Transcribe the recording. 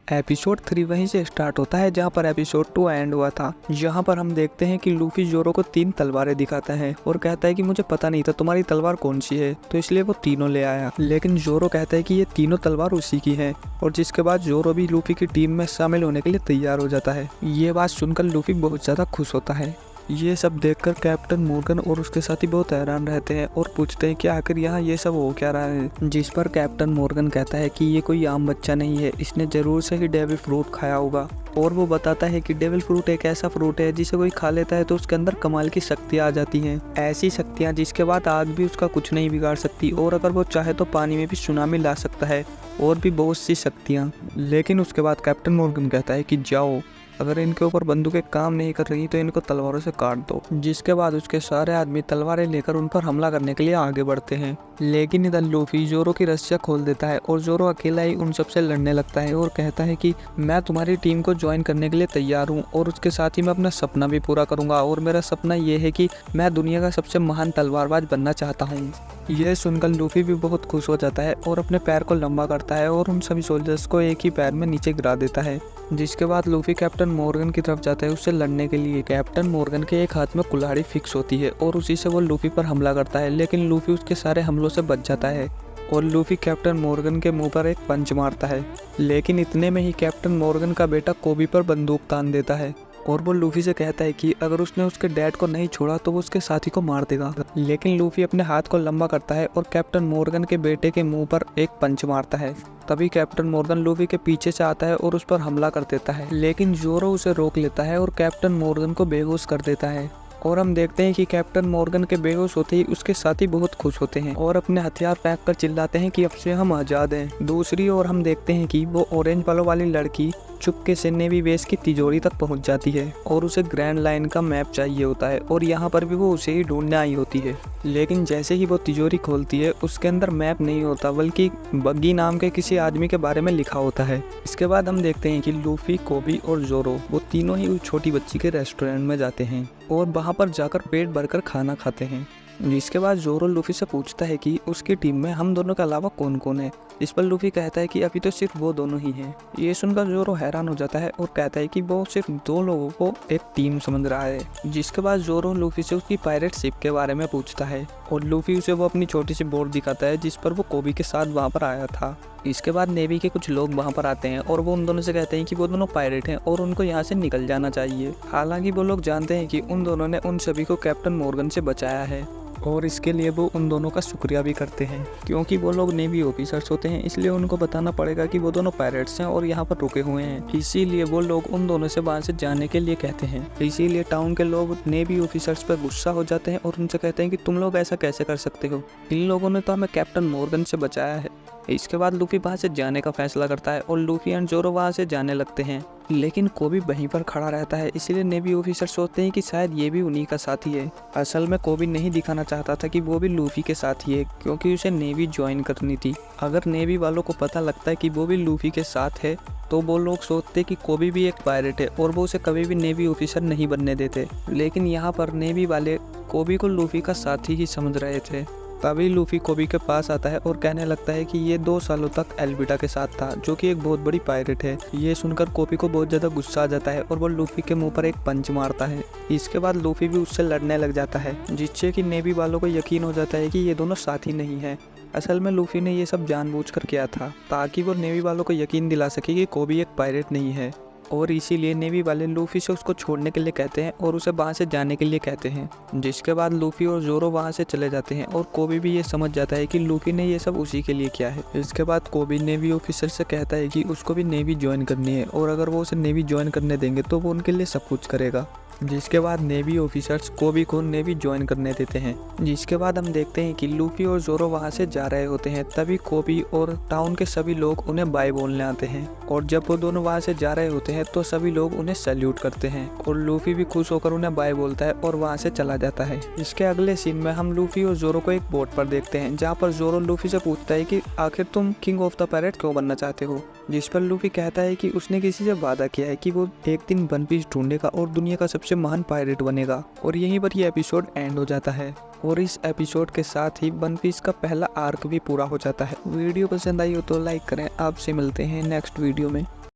Episode 3 वहीं से start होता है जहां पर एपिसोड 2 एंड हुआ था। जहां पर हम देखते हैं कि लूफी जोरो को 3 तलवारें दिखाता है और कहता है कि मुझे पता नहीं था तुम्हारी तलवार कौन सी है, तो इसलिए वो तीनों ले आया। लेकिन जोरो कहता है कि ये तीनों तलवार उसी की है और जिसके बाद जोरो भी लूफी की टीम में शामिल होने के लिए तैयार हो जाता है। ये बात सुनकर लूफी बहुत ज्यादा खुश होता है। ये सब देखकर कैप्टन मॉर्गन और उसके साथी बहुत हैरान रहते हैं और पूछते हैं कि आखिर यहाँ ये सब हो क्या रहा है। जिस पर कैप्टन मॉर्गन कहता है कि ये कोई आम बच्चा नहीं है, इसने जरूर से ही डेविल फ्रूट खाया होगा। और वो बताता है कि डेविल फ्रूट एक ऐसा फ्रूट है जिसे कोई खा लेता है तो उसके अंदर कमाल की शक्तियाँ आ जाती हैं। ऐसी शक्तियाँ जिसके बाद आग भी उसका कुछ नहीं बिगाड़ सकती और अगर वो चाहे तो पानी में भी सुनामी ला सकता है और भी बहुत सी शक्तियाँ। लेकिन उसके बाद कैप्टन मॉर्गन कहता है कि जाओ, अगर इनके ऊपर बंदूकें काम नहीं कर रही तो इनको तलवारों से काट दो। जिसके बाद उसके सारे आदमी तलवारें लेकर उन पर हमला करने के लिए आगे बढ़ते हैं। लेकिन इधर लूफी जोरो की रस्सियां खोल देता है और जोरो अकेला ही उन सबसे लड़ने लगता है और कहता है कि मैं तुम्हारी टीम को ज्वाइन करने के लिए तैयार हूँ और उसके साथ ही मैं अपना सपना भी पूरा करूंगा और मेरा सपना ये है कि मैं दुनिया का सबसे महान तलवारबाज बनना चाहता हूँ। यह सुनकर लूफी भी बहुत खुश हो जाता है और अपने पैर को लंबा करता है और उन सभी सोल्जर्स को एक ही पैर में नीचे गिरा देता है। जिसके बाद लूफी कैप्टन मॉर्गन की तरफ जाता है उससे लड़ने के लिए। कैप्टन मॉर्गन के एक हाथ में कुल्हाड़ी फिक्स होती है और उसी से वो लूफी पर हमला करता है, लेकिन लूफी उसके सारे हमलों से बच जाता है और लूफी कैप्टन मॉर्गन के मुंह पर एक पंच मारता है। लेकिन इतने में ही कैप्टन मॉर्गन का बेटा कोबी पर बंदूक तान देता है और वो लूफी से कहता है कि अगर उसने उसके डैड को नहीं छोड़ा तो वो उसके साथी को मार देगा। लेकिन लूफी अपने हाथ को लंबा करता है और कैप्टन मॉर्गन के बेटे के मुंह पर एक पंच मारता है। तभी कैप्टन मॉर्गन लूफी के पीछे से आता है और उस पर हमला कर देता है, लेकिन जोरो उसे रोक लेता है और कैप्टन मॉर्गन को बेहोश कर देता है। और हम देखते हैं कि कैप्टन मॉर्गन के बेहोश होते ही उसके साथी बहुत खुश होते हैं और अपने हथियार फेंक कर चिल्लाते हैं कि अब से हम आज़ाद हैं। दूसरी ओर हम देखते हैं कि वो ऑरेंज बालों वाली लड़की चुपके से नेवी बेस की तिजोरी तक पहुंच जाती है और उसे ग्रैंड लाइन का मैप चाहिए होता है और यहाँ पर भी वो उसे ही ढूंढने आई होती है। लेकिन जैसे ही वो तिजोरी खोलती है उसके अंदर मैप नहीं होता बल्कि बग्गी नाम के किसी आदमी के बारे में लिखा होता है। इसके बाद हम देखते हैं कि लूफी, कोबी और जोरो वो तीनों ही उस छोटी बच्ची के रेस्टोरेंट में जाते हैं और वहाँ पर जाकर पेट भरकर खाना खाते हैं। जिसके बाद जोरो लूफी से पूछता है कि उसकी टीम में हम दोनों के अलावा कौन कौन है। इस पर लूफी कहता है कि अभी तो सिर्फ वो दोनों ही हैं। ये सुनकर जोरो हैरान हो जाता है और कहता है कि वो सिर्फ 2 लोगों को एक टीम समझ रहा है। जिसके बाद जोरो लूफी से उसकी पायरेट शिप के बारे में पूछता है और लूफी उसे वो अपनी छोटी सी बोट दिखाता है जिस पर वो कोबी के साथ वहाँ पर आया था। इसके बाद नेवी के कुछ लोग वहाँ पर आते हैं और वो उन दोनों से कहते हैं कि वो दोनों पायरेट हैं और उनको यहाँ से निकल जाना चाहिए। हालांकि वो लोग जानते हैं कि उन दोनों ने उन सभी को कैप्टन मॉर्गन से बचाया है और इसके लिए वो उन दोनों का शुक्रिया भी करते हैं। क्योंकि वो लोग नेवी ऑफिसर्स होते हैं इसलिए उनको बताना पड़ेगा कि वो दोनों पायरेट्स हैं और यहाँ पर रुके हुए हैं, इसीलिए वो लोग उन दोनों से वहाँ से जाने के लिए कहते हैं। इसीलिए टाउन के लोग नेवी ऑफिसर्स पर गुस्सा हो जाते हैं और उनसे कहते हैं कि तुम लोग ऐसा कैसे कर सकते हो, इन लोगों ने तो हमें कैप्टन मॉर्गन से बचाया है। इसके बाद लूफी वहाँ से जाने का फैसला करता है और लूफी एंड जोरो वहाँ से जाने लगते हैं, लेकिन कोबी वहीं पर खड़ा रहता है। इसलिए नेवी ऑफिसर सोचते हैं कि शायद ये भी उन्हीं का साथी है। असल में कोबी नहीं दिखाना चाहता था कि वो भी लूफी के साथ ही है क्योंकि उसे नेवी ज्वाइन करनी थी। अगर नेवी वालों को पता लगता है कि वो भी लूफी के साथ है तो वो लोग सोचते कि कोबी भी एक पायरेट है और वो उसे कभी भी नेवी ऑफिसर नहीं बनने देते। लेकिन यहाँ पर नेवी वाले कोबी को लूफी का साथी ही समझ रहे थे। तभी लूफी कोबी के पास आता है और कहने लगता है कि ये 2 सालों तक एल्बिटा के साथ था जो कि एक बहुत बड़ी पायरेट है। ये सुनकर कोबी को बहुत ज़्यादा गुस्सा आ जाता है और वो लूफी के मुंह पर एक पंच मारता है। इसके बाद लूफी भी उससे लड़ने लग जाता है जिससे कि नेवी वालों को यकीन हो जाता है कि ये दोनों साथी नहीं है। असल में लूफी ने ये सब जानबूझकर किया था ताकि वो नेवी वालों को यकीन दिला सके कि कोबी एक पायरेट नहीं है और इसीलिए नेवी वाले लूफी से उसको छोड़ने के लिए कहते हैं और उसे वहाँ से जाने के लिए कहते हैं। जिसके बाद लूफी और जोरो वहाँ से चले जाते हैं और कोबी भी ये समझ जाता है कि लूफी ने ये सब उसी के लिए किया है। इसके बाद कोबी नेवी ऑफिसर से कहता है कि उसको भी नेवी ज्वाइन करनी है और अगर वो उसे नेवी ज्वाइन करने देंगे तो वो उनके लिए सब कुछ करेगा। जिसके बाद नेवी ऑफिसर्स कोबी को नेवी ज्वाइन करने देते हैं। जिसके बाद हम देखते हैं कि लूफी और जोरो वहाँ से जा रहे होते हैं, तभी कोबी और टाउन के सभी लोग उन्हें बाय बोलने आते हैं और जब वो दोनों वहाँ से जा रहे होते हैं तो सभी लोग उन्हें सैल्यूट करते हैं और लूफी भी खुश होकर उन्हें बाय बोलता है और वहाँ से चला जाता है। इसके अगले सीन में हम लूफी और जोरो को एक बोट पर देखते हैं जहाँ पर जोरो लूफी से पूछता है कि आखिर तुम किंग ऑफ द पायरेट क्यों बनना चाहते हो। जिस पर लूफी कहता है कि उसने किसी से वादा किया है कि वो एक दिन वन पीस ढूंढेगा और दुनिया का सबसे महान पायरेट बनेगा। और यहीं पर यह एपिसोड एंड हो जाता है और इस एपिसोड के साथ ही वन पीस का पहला आर्क भी पूरा हो जाता है। वीडियो पसंद आई हो तो लाइक करें। आपसे मिलते हैं नेक्स्ट वीडियो में।